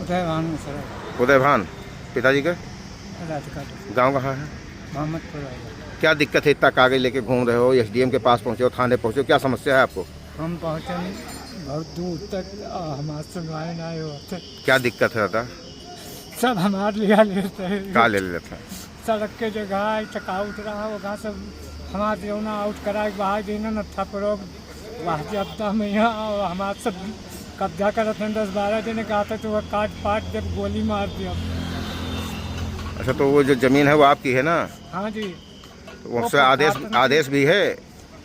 Udaybhan sir. Udaybhan, पिताजी का राधिका गांव कहाँ है? मोहम्मदपुर आएगा। क्या दिक्कत है, इतना कागज लेके घूम रहे हो, एसडीएम के पास पहुंचे हो, थाने पहुंचे हो, क्या समस्या है आपको? हम पहुँचे बहुत दूर तक, हमारे सुनवाई नहीं होते। क्या दिक्कत है दादा? सब हमारे लिया लेते हैं। का ले लेता है? सड़क के जगह चका उठ रहा होगा, सब हमारे जो ना आउट करा के बाहर देना न था प्रोग वहाँ जब में यहाँ, और हमारे सब कब्जा करते हैं। 10-12 दिन कहा था तो वह काट पाट जब गोली मार दिया। अच्छा, तो वो जो जमीन है वो आपकी है ना? हाँ जी। तो उससे आदेश भी है?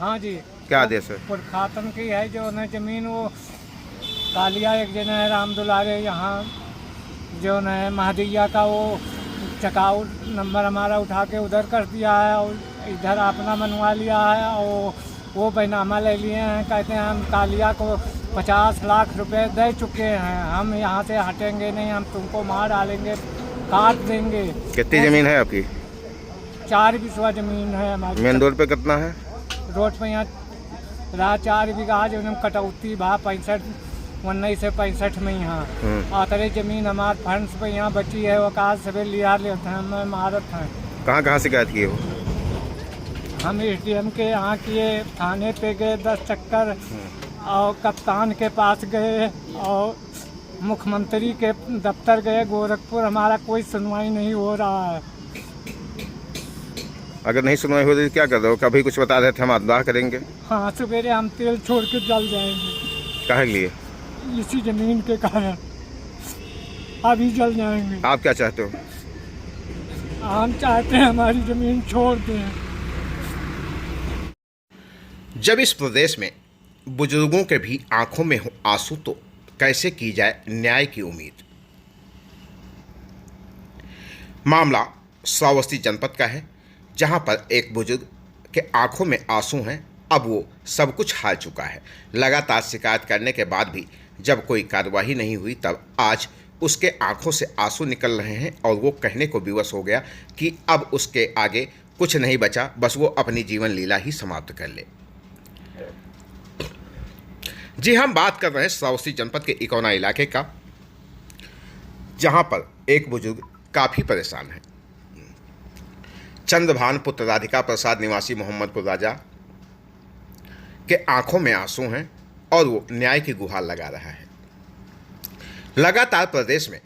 हाँ जी। क्या आदेश है? पुरखातन की है जो न जमीन, वो कालिया एक जन है राम दुलारे यहाँ जो न महदिया का, वो चकाऊ नंबर हमारा उठा के उधर कर दिया है और इधर अपना मनवा लिया है, और वो बैनामा ले लिए हैं। कहते हैं हम कालिया को 50 लाख रुपए दे चुके हैं, हम यहाँ से हटेंगे नहीं, हम तुमको मार डालेंगे, काट देंगे। कितनी जमीन है आपकी? 4 बिस्वा जमीन है हमारी। मेन रोड पे कितना है? रोड पे यहाँ रहा 4 बीघा जो कटौती भा 19 से 65 में यहाँ आतरे जमीन हमारे फंड्स पे यहाँ बची है। वो काज सभी लिया लेते हैं, हमें मारत हैं। कहाँ शिकायत की हो? हम एसडीएम के यहाँ किए, थाने पे गए 10 चक्कर, और कप्तान के पास गए, और मुख्यमंत्री के दफ्तर गए गोरखपुर, हमारा कोई सुनवाई नहीं हो रहा है। अगर नहीं सुनवाई हो रही तो क्या कर रहे हो? कभी कुछ बता रहे थे हम आत्मदाह करेंगे। हाँ, सवेरे हम तेल छोड़ के जल जाएंगे। काहे के लिए? इसी जमीन के कारण अभी जल जाएंगे। आप क्या चाहते हो? हम चाहते हैं हमारी जमीन छोड़ दें। जब इस प्रदेश में बुजुर्गों के भी आंखों में हो आंसू, तो कैसे की जाए न्याय की उम्मीद? मामला श्रावस्ती जनपद का है, जहां पर एक बुजुर्ग के आंखों में आंसू हैं। अब वो सब कुछ हार चुका है। लगातार शिकायत करने के बाद भी जब कोई कार्रवाई नहीं हुई, तब आज उसके आंखों से आंसू निकल रहे हैं और वो कहने को विवश हो गया कि अब उसके आगे कुछ नहीं बचा, बस वो अपनी जीवन लीला ही समाप्त कर ले। जी, हम बात कर रहे हैं श्रावस्ती जनपद के इकौना इलाके का, जहां पर एक बुजुर्ग काफ़ी परेशान है। चंद्रभान पुत्र राधिका प्रसाद निवासी मोहम्मदपुर राजा के आंखों में आंसू हैं और वो न्याय की गुहार लगा रहा है। लगातार प्रदेश में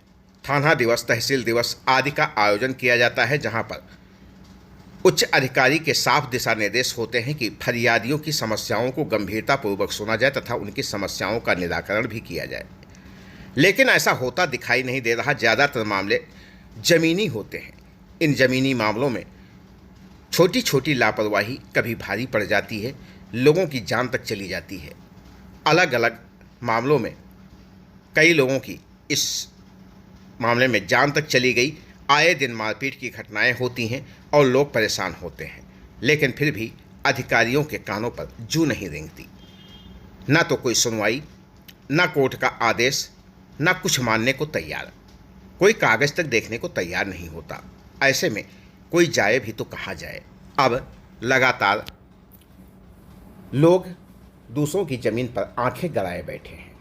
थाना दिवस, तहसील दिवस आदि का आयोजन किया जाता है, जहां पर उच्च अधिकारी के साफ दिशा निर्देश होते हैं कि फरियादियों की समस्याओं को गंभीरतापूर्वक सुना जाए तथा उनकी समस्याओं का निराकरण भी किया जाए। लेकिन ऐसा होता दिखाई नहीं दे रहा। ज़्यादातर मामले ज़मीनी होते हैं। इन ज़मीनी मामलों में छोटी छोटी लापरवाही कभी भारी पड़ जाती है, लोगों की जान तक चली जाती है। अलग अलग मामलों में कई लोगों की इस मामले में जान तक चली गई। आए दिन मारपीट की घटनाएं होती हैं और लोग परेशान होते हैं, लेकिन फिर भी अधिकारियों के कानों पर जू नहीं रेंगती। ना तो कोई सुनवाई, ना कोर्ट का आदेश, ना कुछ मानने को तैयार, कोई कागज़ तक देखने को तैयार नहीं होता। ऐसे में कोई जाए भी तो कहाँ जाए। अब लगातार लोग दूसरों की ज़मीन पर आंखें गड़ाए बैठे हैं।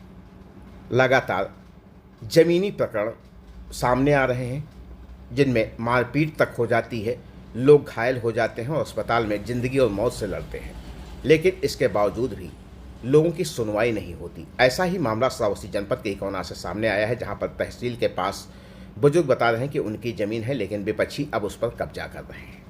लगातार ज़मीनी प्रकरण सामने आ रहे हैं, जिनमें मारपीट तक हो जाती है, लोग घायल हो जाते हैं और अस्पताल में ज़िंदगी और मौत से लड़ते हैं। लेकिन इसके बावजूद भी लोगों की सुनवाई नहीं होती। ऐसा ही मामला श्रावस्ती जनपद के इकौना से सामने आया है, जहां पर तहसील के पास बुजुर्ग बता रहे हैं कि उनकी ज़मीन है, लेकिन विपक्षी अब उस पर कब्जा कर रहे हैं।